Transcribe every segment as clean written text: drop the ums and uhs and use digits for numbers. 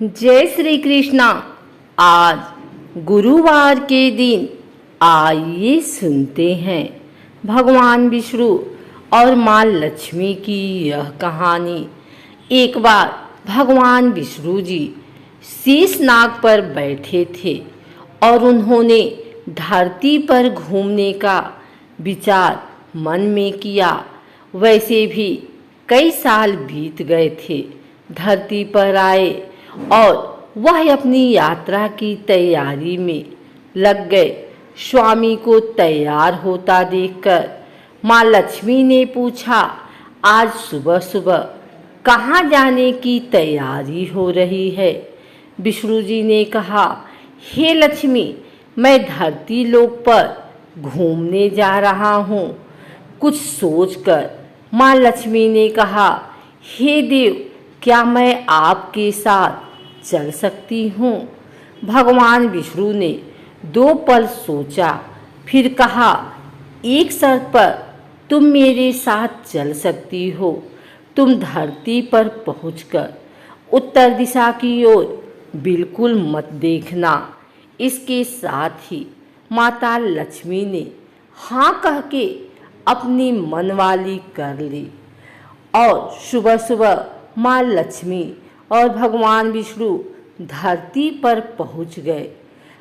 जय श्री कृष्णा। आज गुरुवार के दिन आइए सुनते हैं भगवान विष्णु और माँ लक्ष्मी की यह कहानी। एक बार भगवान विष्णु जी शेषनाग पर बैठे थे और उन्होंने धरती पर घूमने का विचार मन में किया। वैसे भी कई साल बीत गए थे। धरती पर आए और वह अपनी यात्रा की तैयारी में लग गए। स्वामी को तैयार होता देखकर माँ लक्ष्मी ने पूछा, आज सुबह सुबह कहाँ जाने की तैयारी हो रही है? विष्णु जी ने कहा, हे लक्ष्मी, मैं धरती लोक पर घूमने जा रहा हूँ। कुछ सोचकर माँ लक्ष्मी ने कहा, हे देव, क्या मैं आपके साथ चल सकती हूँ? भगवान विष्णु ने 2 पल सोचा, फिर कहा, एक शर्त पर तुम मेरे साथ चल सकती हो। तुम धरती पर पहुंचकर उत्तर दिशा की ओर बिल्कुल मत देखना। इसके साथ ही माता लक्ष्मी ने हाँ कह के अपनी मनवाली कर ली और सुबह सुबह माँ लक्ष्मी और भगवान विष्णु धरती पर पहुंच गए।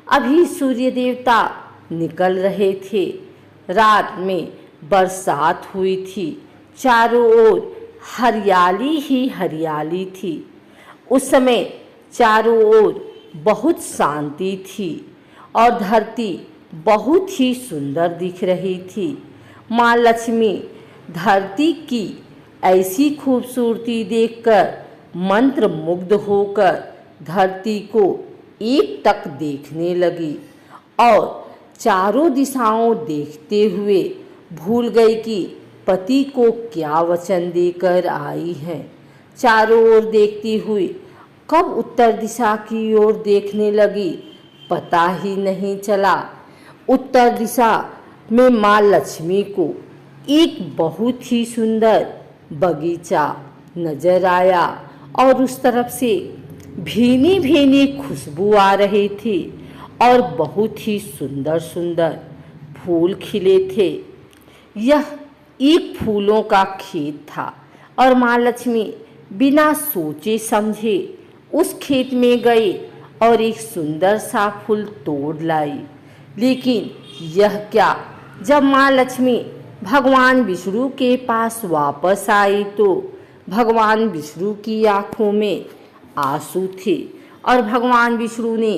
अभी सूर्य देवता निकल रहे थे। रात में बरसात हुई थी। चारों ओर हरियाली ही हरियाली थी। उस समय चारों ओर बहुत शांति थी और धरती बहुत ही सुंदर दिख रही थी। माँ लक्ष्मी धरती की ऐसी खूबसूरती देखकर मंत्रमुग्ध होकर धरती को एकटक देखने लगी और चारों दिशाओं देखते हुए भूल गई कि पति को क्या वचन देकर आई है। चारों ओर देखती हुई कब उत्तर दिशा की ओर देखने लगी, पता ही नहीं चला। उत्तर दिशा में माँ लक्ष्मी को एक बहुत ही सुंदर बगीचा नजर आया और उस तरफ से भीनी भीनी खुशबू आ रही थी और बहुत ही सुंदर सुंदर फूल खिले थे। यह एक फूलों का खेत था और माँ लक्ष्मी बिना सोचे समझे उस खेत में गई और एक सुंदर सा फूल तोड़ लाई। लेकिन यह क्या, जब माँ लक्ष्मी भगवान विष्णु के पास वापस आई तो भगवान विष्णु की आंखों में आंसू थे और भगवान विष्णु ने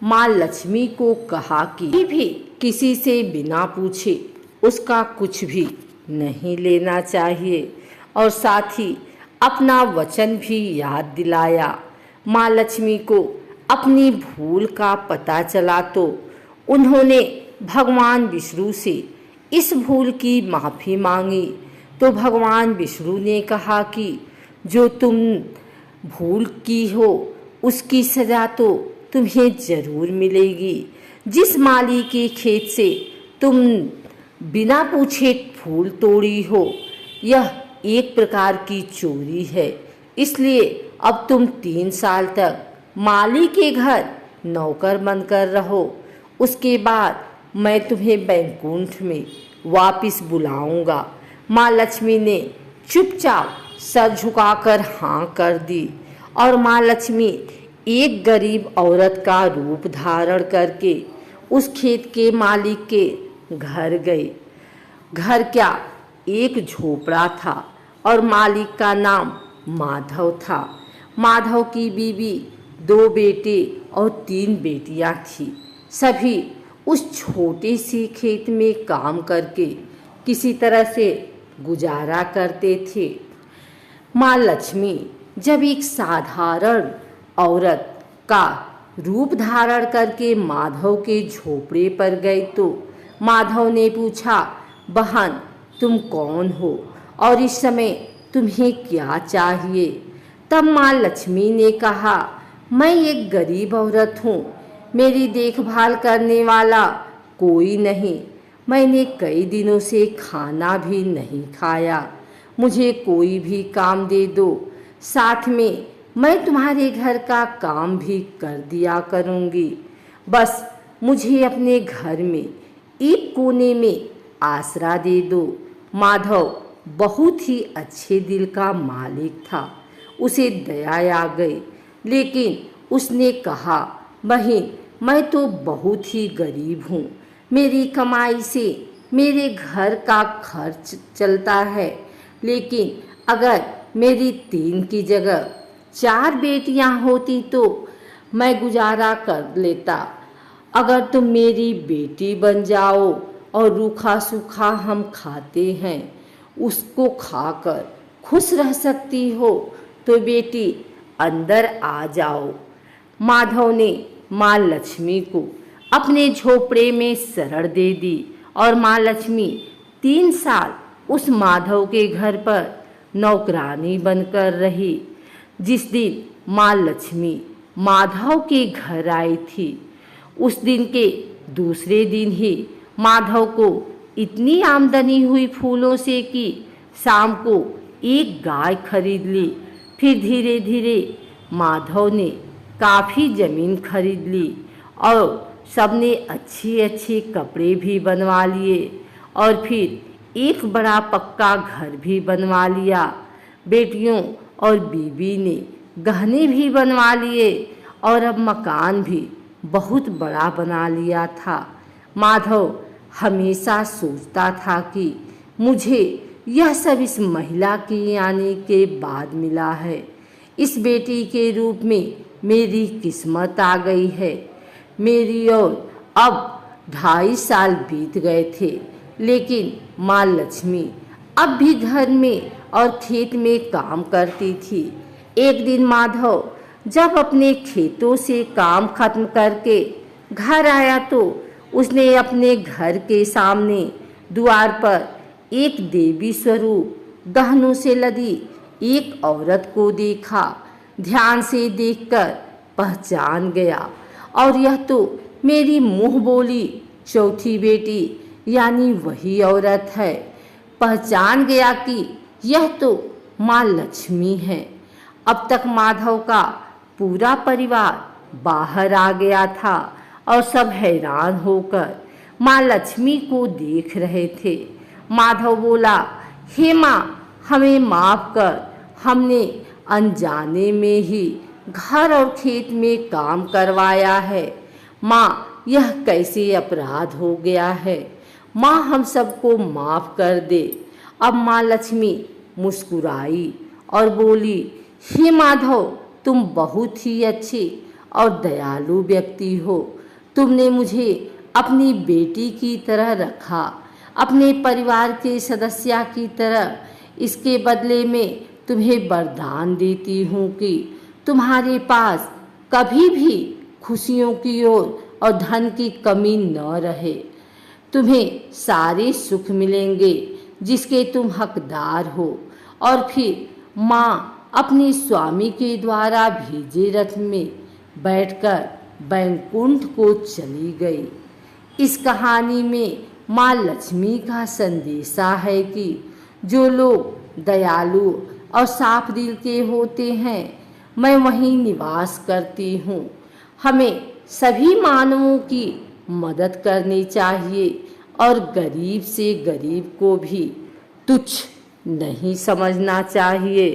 माँ लक्ष्मी को कहा कि भी किसी से बिना पूछे उसका कुछ भी नहीं लेना चाहिए और साथ ही अपना वचन भी याद दिलाया। माँ लक्ष्मी को अपनी भूल का पता चला तो उन्होंने भगवान विष्णु से इस भूल की माफ़ी मांगी। तो भगवान विष्णु ने कहा कि जो तुम भूल की हो उसकी सज़ा तो तुम्हें ज़रूर मिलेगी। जिस माली के खेत से तुम बिना पूछे फूल तोड़ी हो, यह एक प्रकार की चोरी है। इसलिए अब तुम 3 साल तक माली के घर नौकर बनकर रहो। उसके बाद मैं तुम्हें बैकुंठ में वापस बुलाऊंगा। माँ लक्ष्मी ने चुपचाप सर झुकाकर हाँ कर दी और माँ लक्ष्मी एक गरीब औरत का रूप धारण करके उस खेत के मालिक के घर गई। घर क्या, एक झोपड़ा था और मालिक का नाम माधव था। माधव की बीवी 2 बेटे और 3 बेटियां थी। सभी उस छोटे से खेत में काम करके किसी तरह से गुजारा करते थे। माँ लक्ष्मी जब एक साधारण औरत का रूप धारण करके माधव के झोपड़े पर गए तो माधव ने पूछा, बहन, तुम कौन हो और इस समय तुम्हें क्या चाहिए? तब माँ लक्ष्मी ने कहा, मैं एक गरीब औरत हूँ। मेरी देखभाल करने वाला कोई नहीं। मैंने कई दिनों से खाना भी नहीं खाया। मुझे कोई भी काम दे दो। साथ में मैं तुम्हारे घर का काम भी कर दिया करूँगी। बस मुझे अपने घर में एक कोने में आसरा दे दो। माधव बहुत ही अच्छे दिल का मालिक था। उसे दया आ गई, लेकिन उसने कहा, बहन मैं तो बहुत ही गरीब हूँ। मेरी कमाई से मेरे घर का खर्च चलता है, लेकिन अगर मेरी 3 की जगह 4 बेटियां होती तो मैं गुजारा कर लेता। अगर तुम मेरी बेटी बन जाओ और रूखा सूखा हम खाते हैं उसको खाकर खुश रह सकती हो तो बेटी अंदर आ जाओ। माधव ने माँ लक्ष्मी को अपने झोपड़े में शरण दे दी और माँ लक्ष्मी 3 साल उस माधव के घर पर नौकरानी बनकर रही। जिस दिन माँ लक्ष्मी माधव के घर आई थी, उस दिन के दूसरे दिन ही माधव को इतनी आमदनी हुई फूलों से कि शाम को एक गाय खरीद ली। फिर धीरे धीरे माधव ने काफ़ी ज़मीन खरीद ली और सबने अच्छे अच्छे कपड़े भी बनवा लिए और फिर एक बड़ा पक्का घर भी बनवा लिया। बेटियों और बीवी ने गहने भी बनवा लिए और अब मकान भी बहुत बड़ा बना लिया था। माधव हमेशा सोचता था कि मुझे यह सब इस महिला के आने के बाद मिला है। इस बेटी के रूप में मेरी किस्मत आ गई है। मेरी और अब 2.5 साल बीत गए थे, लेकिन माँ लक्ष्मी अब भी घर में और खेत में काम करती थी। एक दिन माधव जब अपने खेतों से काम खत्म करके घर आया तो उसने अपने घर के सामने द्वार पर एक देवी स्वरूप गहनों से लदी एक औरत को देखा। ध्यान से देखकर पहचान गया और यह तो मेरी मुँह बोली चौथी बेटी यानी वही औरत है। पहचान गया कि यह तो माँ लक्ष्मी है। अब तक माधव का पूरा परिवार बाहर आ गया था और सब हैरान होकर माँ लक्ष्मी को देख रहे थे। माधव बोला, हे माँ, हमें माफ़ कर, हमने अनजाने में ही घर और खेत में काम करवाया है। माँ, यह कैसे अपराध हो गया है। माँ, हम सबको माफ़ कर दे। अब माँ लक्ष्मी मुस्कुराई और बोली, हे माधव, तुम बहुत ही अच्छे और दयालु व्यक्ति हो। तुमने मुझे अपनी बेटी की तरह रखा, अपने परिवार के सदस्य की तरह। इसके बदले में तुम्हें वरदान देती हूँ कि तुम्हारे पास कभी भी खुशियों की ओर और धन की कमी न रहे। तुम्हें सारे सुख मिलेंगे जिसके तुम हकदार हो। और फिर माँ अपने स्वामी के द्वारा भेजे रथ में बैठकर बैकुंठ को चली गई। इस कहानी में माँ लक्ष्मी का संदेशा है कि जो लोग दयालु और साफ दिल के होते हैं, मैं वहीं निवास करती हूँ। हमें सभी मानवों की मदद करनी चाहिए और गरीब से गरीब को भी तुच्छ नहीं समझना चाहिए।